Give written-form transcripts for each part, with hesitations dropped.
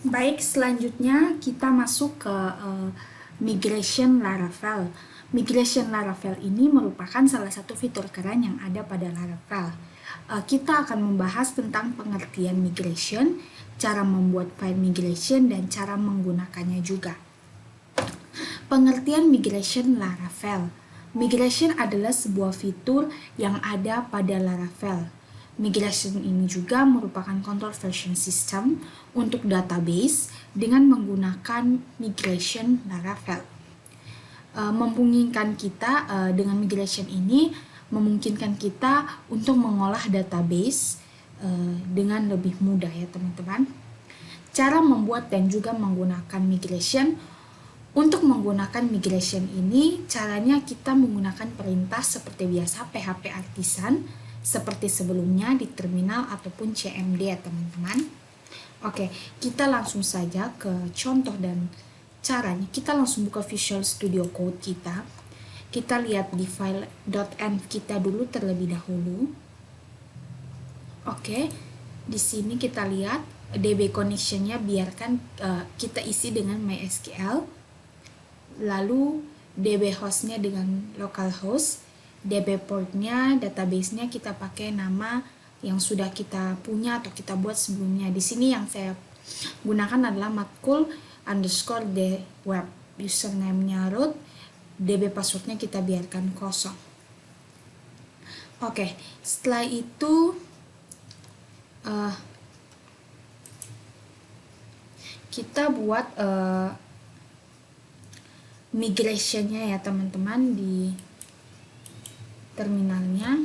Baik, selanjutnya kita masuk ke migration Laravel. Migration Laravel ini merupakan salah satu fitur keren yang ada pada Laravel. Kita akan membahas tentang pengertian migration, cara membuat file migration, dan cara menggunakannya juga. Pengertian migration Laravel. Migration adalah sebuah fitur yang ada pada Laravel. Migration ini juga merupakan control version system untuk database dengan menggunakan migration Laravel. Memungkinkan kita dengan migration ini memungkinkan kita untuk mengolah database dengan lebih mudah ya teman-teman. Cara membuat dan juga menggunakan migration. Untuk menggunakan migration ini, caranya kita menggunakan perintah seperti biasa PHP Artisan, seperti sebelumnya di terminal ataupun CMD ya teman-teman. Oke, kita langsung saja ke contoh dan caranya. Kita langsung buka Visual Studio Code kita. Kita lihat di file .env kita dulu terlebih dahulu. Oke, di sini kita lihat DB connection-nya biarkan kita isi dengan MySQL. Lalu DB hostnya dengan localhost, DB portnya, database-nya kita pakai nama yang sudah kita punya atau kita buat sebelumnya. Di sini yang saya gunakan adalah matkul_the_web, username-nya root, DB password-nya kita biarkan kosong. Oke, setelah itu kita buat migration-nya ya teman-teman di terminalnya.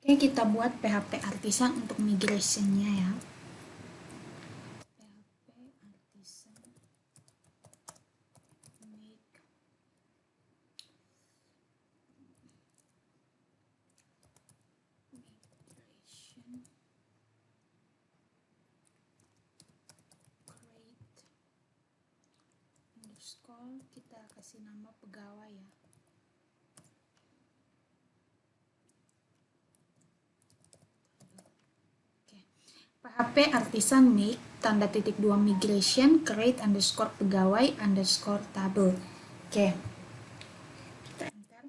Oke, kita buat PHP Artisan untuk migration-nya ya. Kita kasih nama pegawai ya. Oke. PHP Artisan make tanda titik 2 migration create underscore pegawai underscore table. Oke. Kita enter.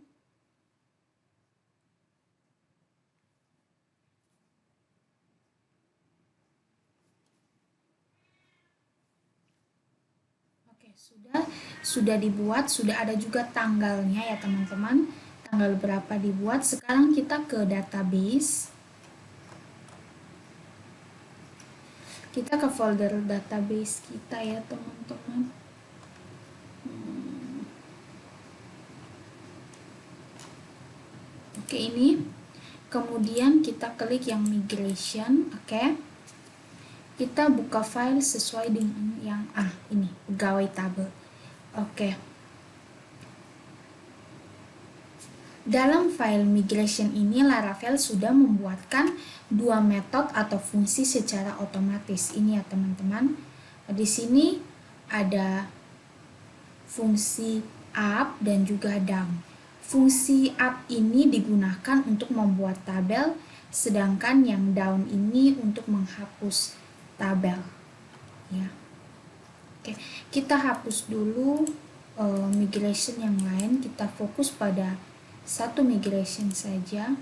Oke, sudah dibuat, sudah ada juga tanggalnya ya teman-teman. Tanggal berapa dibuat. Sekarang kita ke database. Kita ke folder database kita ya teman-teman. Oke, ini. Kemudian kita klik yang migration, oke. Kita buka file sesuai dengan yang ini, pegawai tabel. Oke. Dalam file migration ini Laravel sudah membuatkan dua metode atau fungsi secara otomatis. Ini ya teman-teman. Di sini ada fungsi up dan juga down. Fungsi up ini digunakan untuk membuat tabel, sedangkan yang down ini untuk menghapus tabel. Ya. Oke, kita hapus dulu migration yang lain. Kita fokus pada satu migration saja.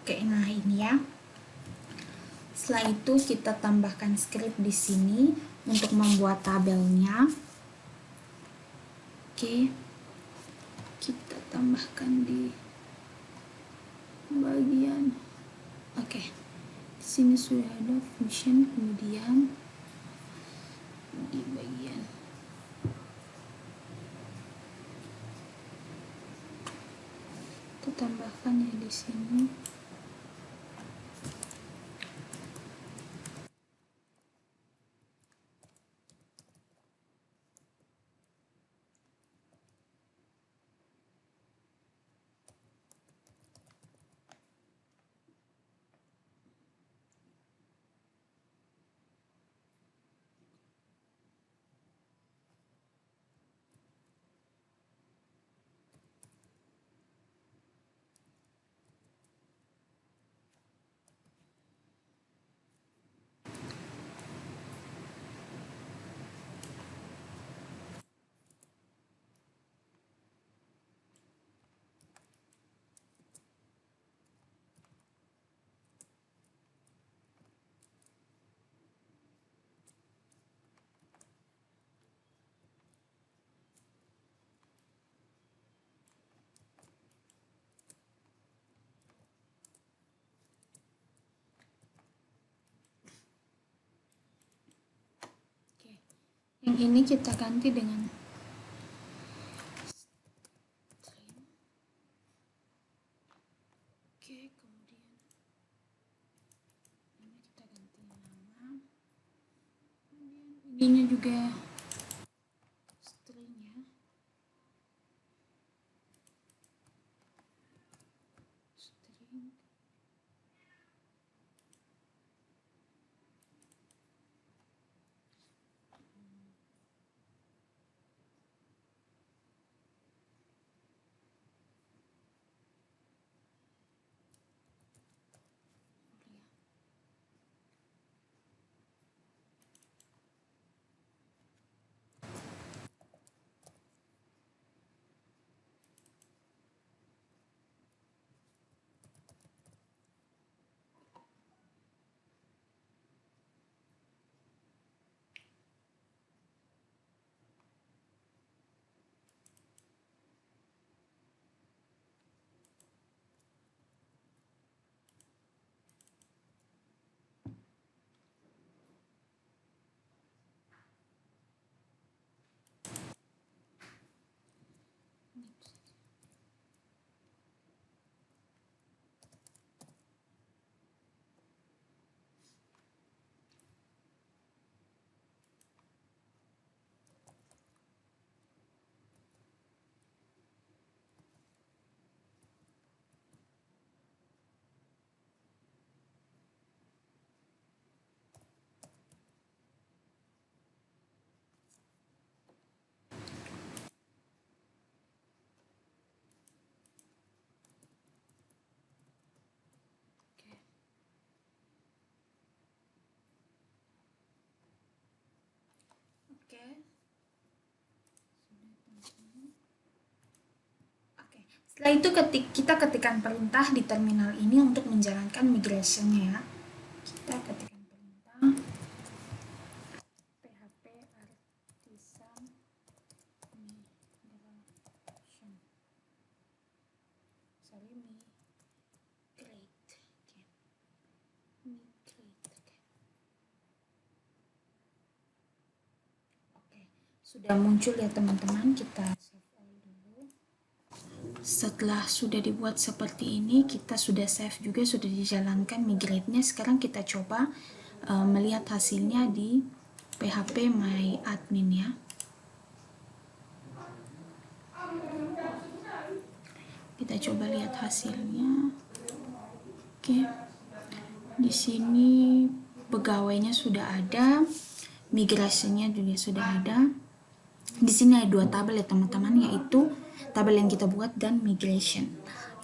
Oke, nah ini ya. Setelah itu kita tambahkan script di sini untuk membuat tabelnya. Oke. Kita tambahkan di bagian. Oke. Di sini sudah ada function, kemudian di bagian kita tambahkan ya di sini. Yang ini kita ganti dengan string. Oke, kemudian ini kita ganti nama. Kemudian ininya juga string ya. String. Oke. Oke. Setelah itu kita ketikkan perintah di terminal ini untuk menjalankan migrationnya ya. Kita ketikkan perintah php artisan migration. Sorry, migrate. Okay. Migrate. Okay. Oke, sudah muncul ya teman-teman, kita save all dulu. Setelah sudah dibuat seperti ini, kita sudah save juga, sudah dijalankan migrate-nya. Sekarang kita coba melihat hasilnya di PHP My Admin ya. Kita coba lihat hasilnya. Oke. Di sini pegawainya sudah ada, migrasinya juga sudah ada. Di sini ada 2 tabel ya teman-teman, yaitu tabel yang kita buat dan migration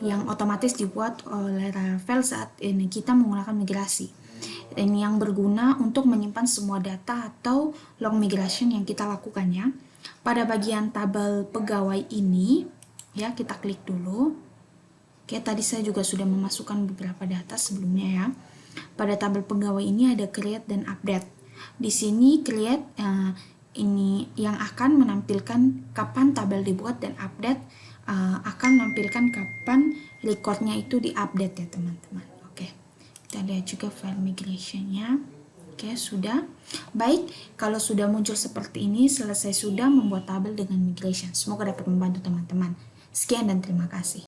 yang otomatis dibuat oleh Laravel saat ini kita menggunakan migrasi. Ini yang berguna untuk menyimpan semua data atau log migration yang kita lakukan ya. Pada bagian tabel pegawai ini ya, kita klik dulu. Oke, tadi saya juga sudah memasukkan beberapa data sebelumnya ya. Pada tabel pegawai ini ada create dan update. Di sini create ini yang akan menampilkan kapan tabel dibuat, dan update akan menampilkan kapan recordnya itu diupdate ya teman-teman. Oke, kita lihat juga file migrationnya. Oke, sudah. Baik, kalau sudah muncul seperti ini, selesai sudah membuat tabel dengan migration. Semoga dapat membantu teman-teman. Sekian dan terima kasih.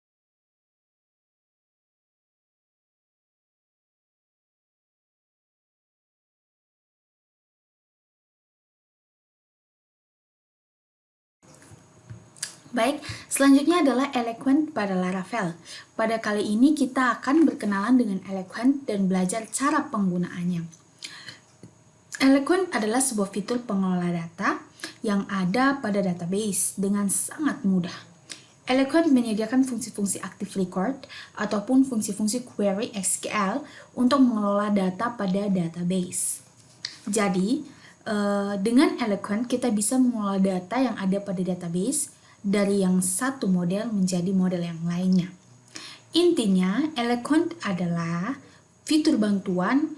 Baik, selanjutnya adalah Eloquent pada Laravel. Pada kali ini kita akan berkenalan dengan Eloquent dan belajar cara penggunaannya. Eloquent adalah sebuah fitur pengelola data yang ada pada database dengan sangat mudah. Eloquent menyediakan fungsi-fungsi active record ataupun fungsi-fungsi query SQL untuk mengelola data pada database. Jadi, dengan Eloquent kita bisa mengelola data yang ada pada database dari yang satu model menjadi model yang lainnya. Intinya, Eloquent adalah fitur bantuan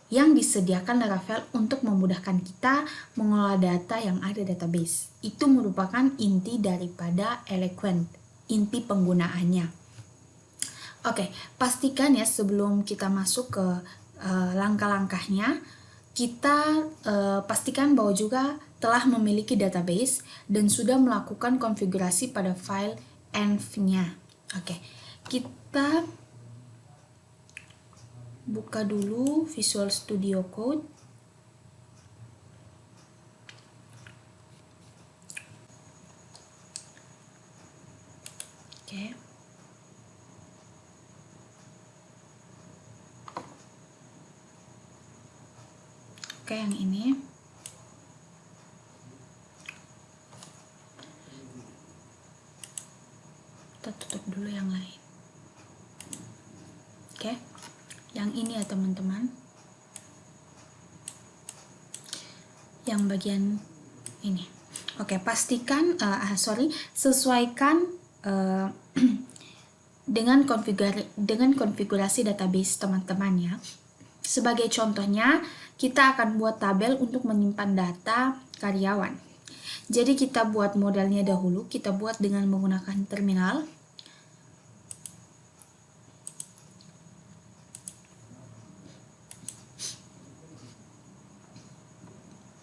yang disediakan Laravel untuk memudahkan kita mengelola data yang ada di database. Itu merupakan inti daripada Eloquent, inti penggunaannya. Oke, pastikan ya sebelum kita masuk ke langkah-langkahnya, kita pastikan bahwa juga telah memiliki database dan sudah melakukan konfigurasi pada file env-nya. Oke, kita buka dulu Visual Studio Code. Oke. Oke, yang ini. Kita tutup dulu yang lain. Oke. Yang ini ya teman-teman. Yang bagian ini. Oke, pastikan sesuaikan dengan konfigurasi database teman-teman ya. Sebagai contohnya, kita akan buat tabel untuk menyimpan data karyawan. Jadi kita buat modelnya dahulu, kita buat dengan menggunakan terminal.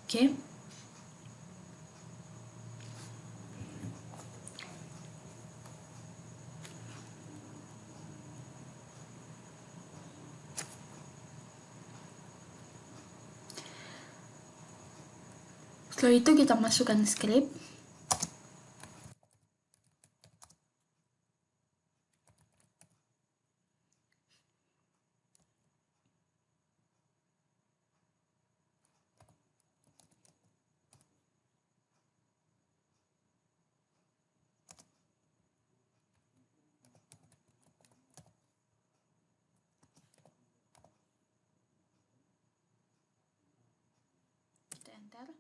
Oke. Setelah itu kita masukkan script. Kita enter.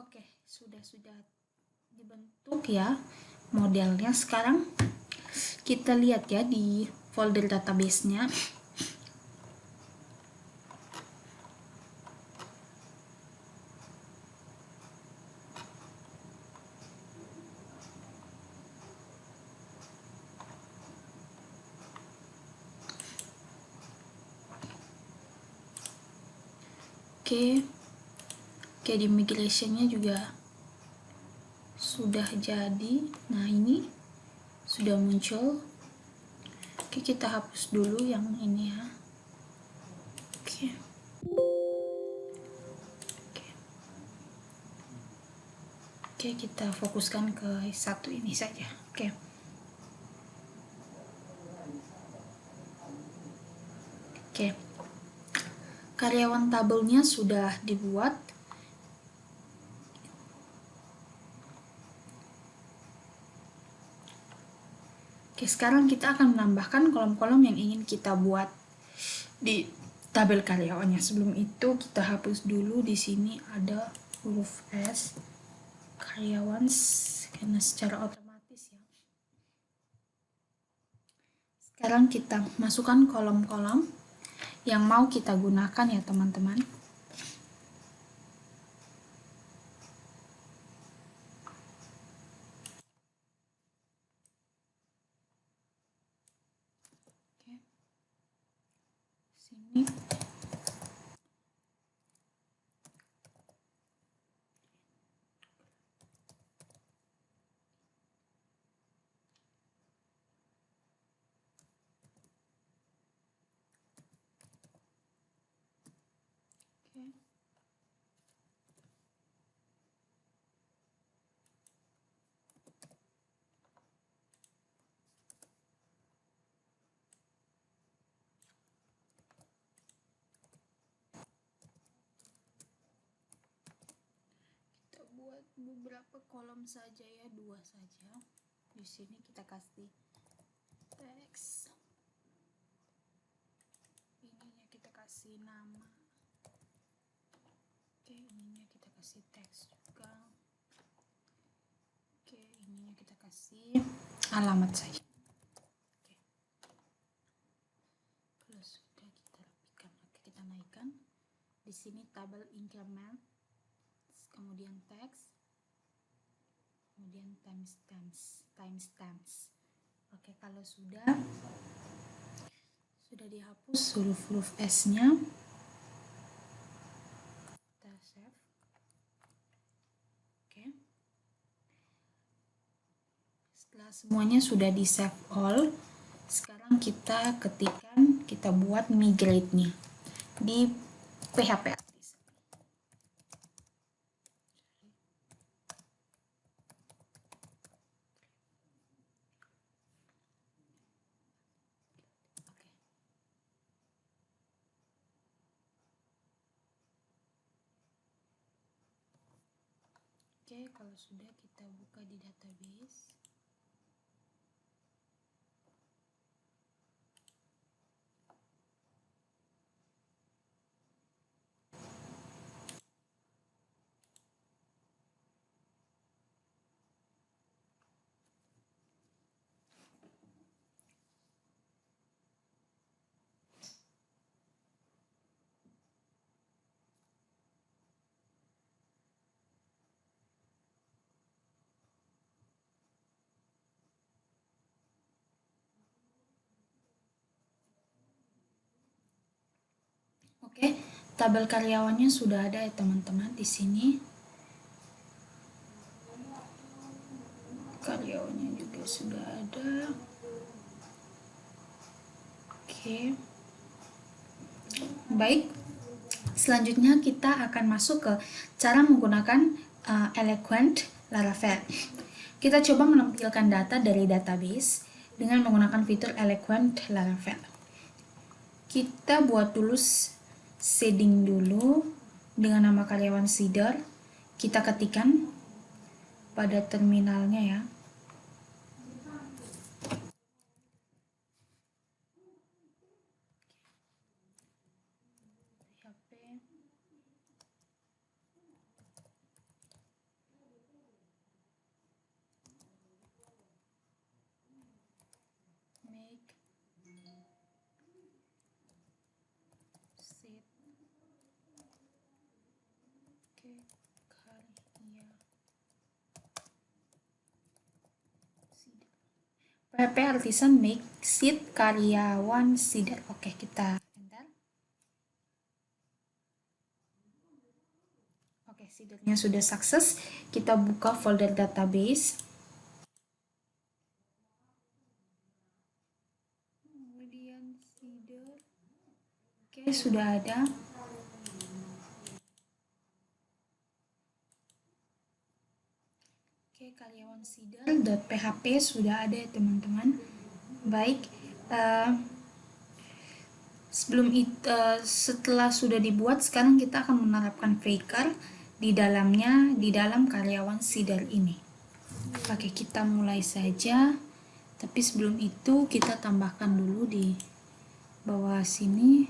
Oke, sudah dibentuk ya modelnya. Sekarang kita lihat ya di folder database-nya. Oke, di migration-nya juga sudah jadi. Nah, ini sudah muncul. Oke, kita hapus dulu yang ini ya. Oke. Oke, kita fokuskan ke satu ini saja. Oke. Karyawan tabelnya sudah dibuat. Oke, sekarang kita akan menambahkan kolom-kolom yang ingin kita buat di tabel karyawannya. Sebelum itu kita hapus dulu di sini ada huruf S karyawan karena secara otomatis ya. Sekarang kita masukkan kolom-kolom yang mau kita gunakan ya teman-teman. Oke. Sini. Oke. Kita buat beberapa kolom saja ya, 2 saja. Di sini kita kasih teks. Ininya kita kasih nama. Oke, ininya kita kasih teks juga. Oke, ininya kita kasih alamat saja. Oke. Kalau sudah kita rapikan, oke, kita naikkan. Di sini tabel increment, kemudian teks, kemudian timestamps. Oke, kalau sudah dihapus huruf-huruf S-nya. Kita save. Oke. Setelah semuanya sudah di save all, sekarang kita ketikkan, kita buat migrate-nya di PHP Artisan. Oke, kalau sudah kita buka di database. Oke, tabel karyawannya sudah ada ya teman-teman di sini. Karyawannya juga sudah ada. Oke. Baik. Selanjutnya kita akan masuk ke cara menggunakan Eloquent Laravel. Kita coba menampilkan data dari database dengan menggunakan fitur Eloquent Laravel. Kita buat dulu shading dulu dengan nama karyawan Cedar. Kita ketikkan pada terminalnya ya. PHP Artisan make sheet karyawan Cedar. Oke, kita enter. Oke, Cedarnya sudah sukses. Kita buka folder database. Kemudian Cedar. Oke, sudah ada. Oke, karyawan Cedar.php sudah ada ya teman-teman. Baik, setelah sudah dibuat, sekarang kita akan menerapkan Faker di dalam karyawan Cedar ini. Oke, kita mulai saja. Tapi sebelum itu kita tambahkan dulu di bawah sini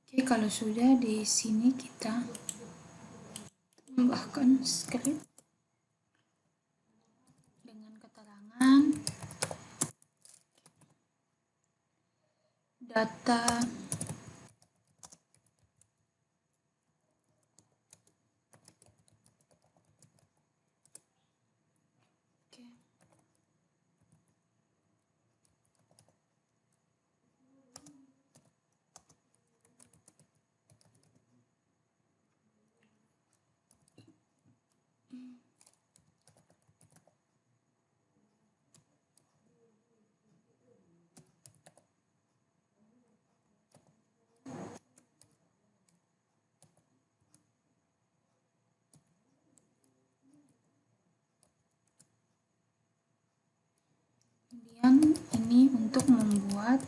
Oke, kalau sudah di sini kita tambahkan script dengan keterangan data oke. Kemudian ini untuk membuat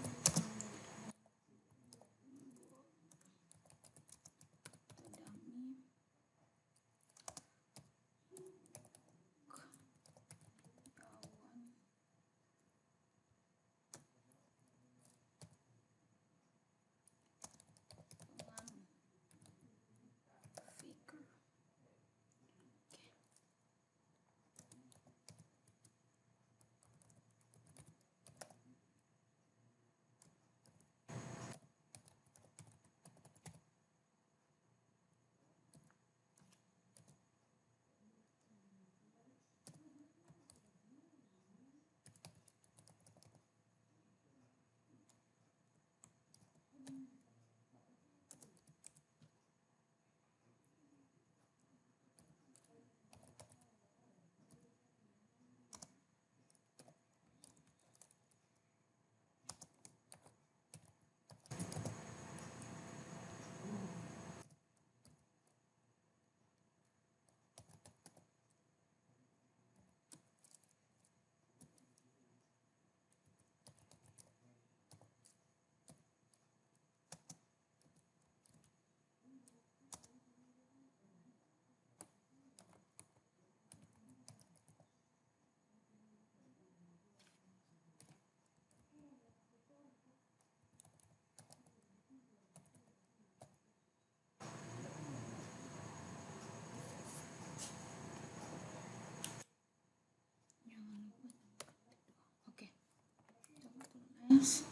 figure. Oke, tulis.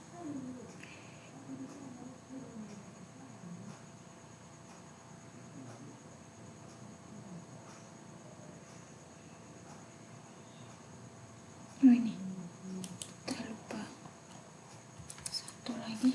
Oh ini, kita lupa satu lagi.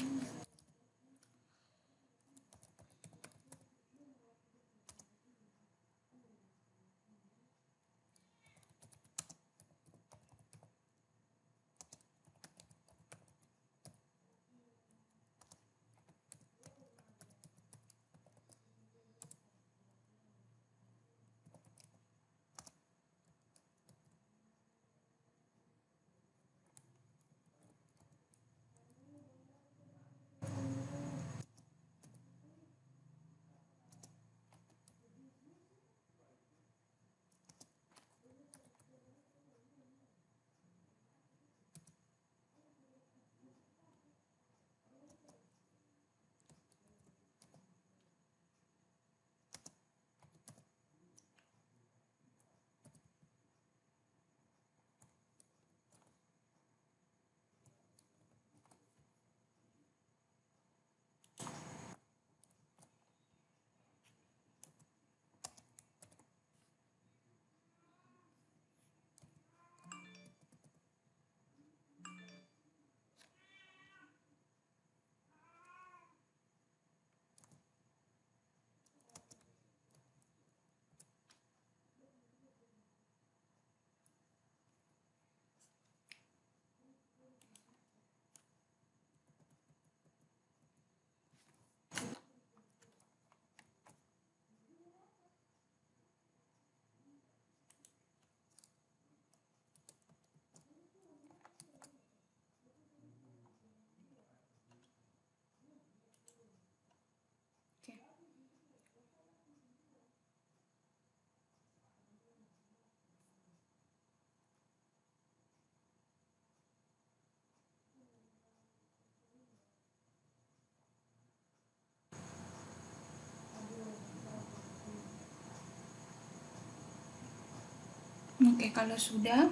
Oke, kalau sudah,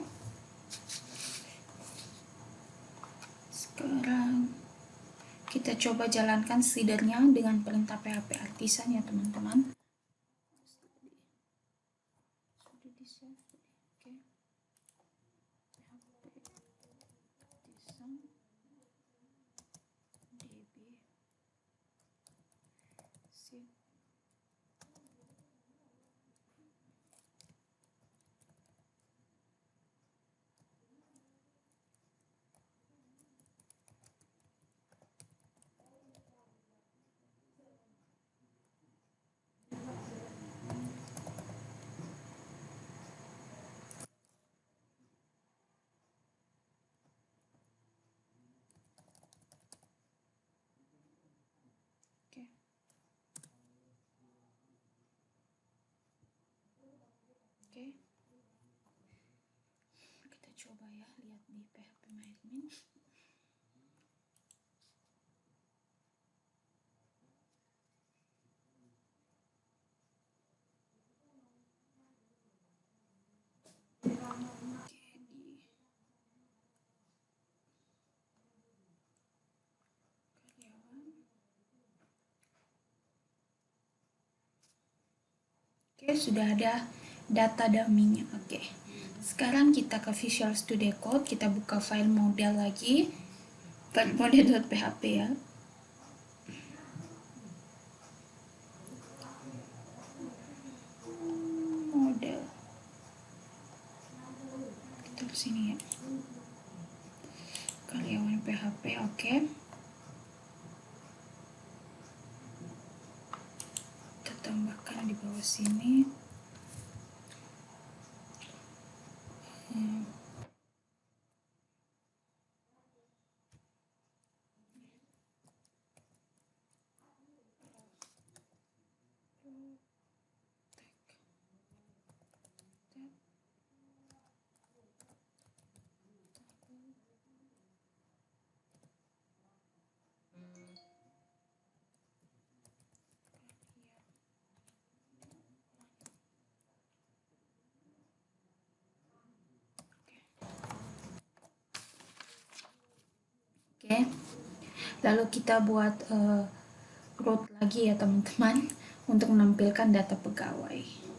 sekarang kita coba jalankan seedernya dengan perintah PHP Artisan ya teman-teman. Sudah di save. Oke. PHP Artisan DB save. Oke. Oke. Kita coba ya, lihat di PHP MyAdmin. Oke, sudah ada data dummy-nya. Oke. Sekarang kita ke Visual Studio Code, kita buka file model lagi. File model.php ya. Model. Kita ke sini ya. Karyawan PHP, oke. Kita tambahkan di bawah sini. Oke, lalu kita buat root lagi ya teman-teman untuk menampilkan data pegawai.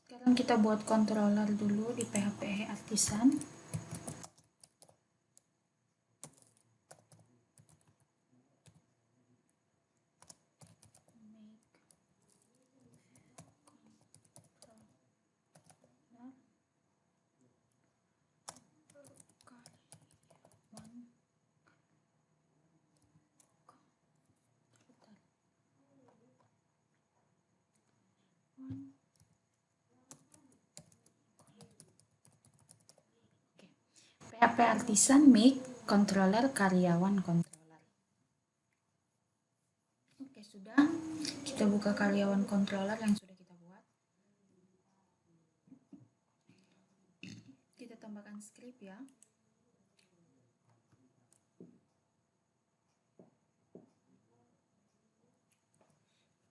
Sekarang kita buat controller dulu di PHP Artisan. PHP Artisan make controller karyawan controller. Oke, sudah. Kita buka karyawan controller yang sudah kita buat. Kita tambahkan script ya.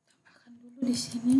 Tambahkan dulu di sini.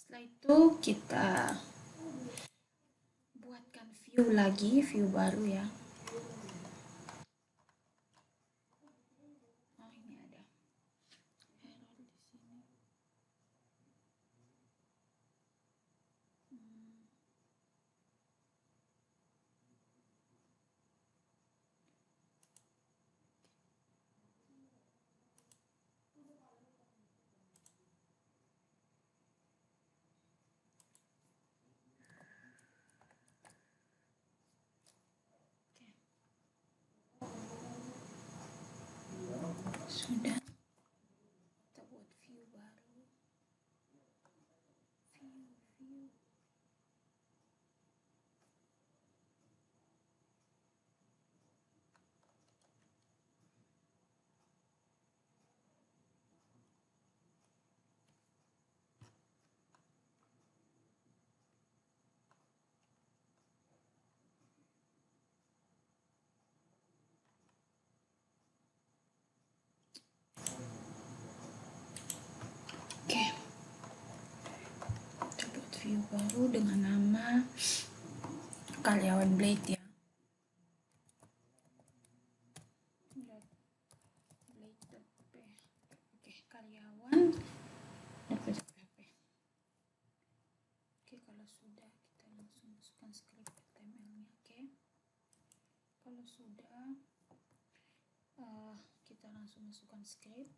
Setelah itu kita buatkan view lagi, view baru ya. Oh, ini ada error di sini. Sudah, kita buat view baru. View. Oke, kita buat view baru dengan nama karyawan Blade ya. Blade.php. Oke, karyawan.php. Oke, kalau sudah kita langsung masukkan script HTML-nya. Oke, kalau sudah kita langsung masukkan script.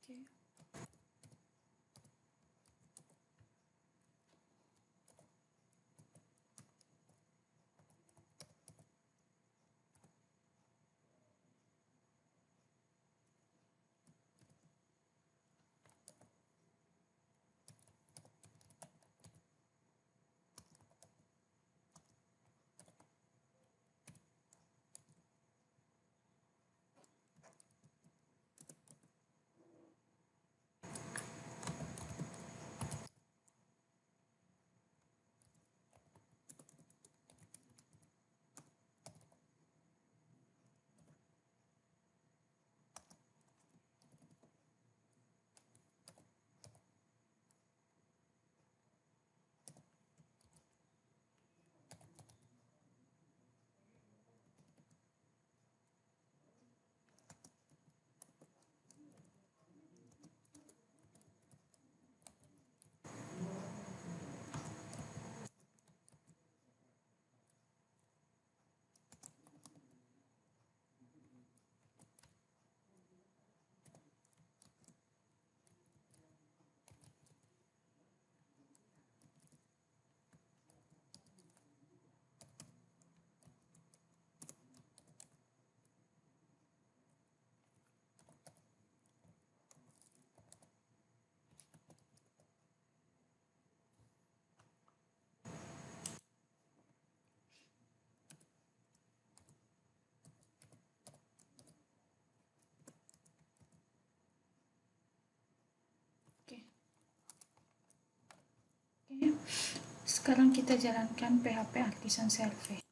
Oke. Oke, sekarang kita jalankan PHP Artisan Survey.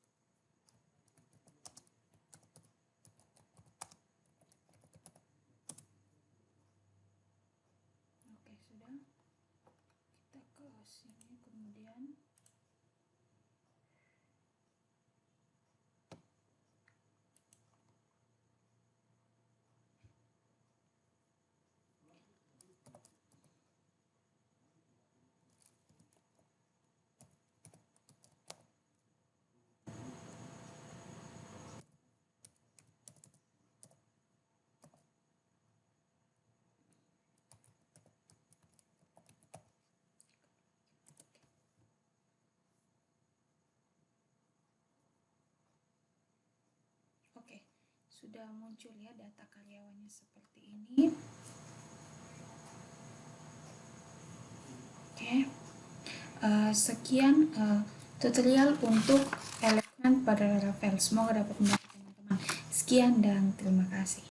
Oke, sudah. Kita ke sini, kemudian oke, sudah muncul ya data karyawannya seperti ini. Oke, sekian tutorial untuk elemen pada Laravel. Semoga dapat membantu teman-teman. Sekian dan terima kasih.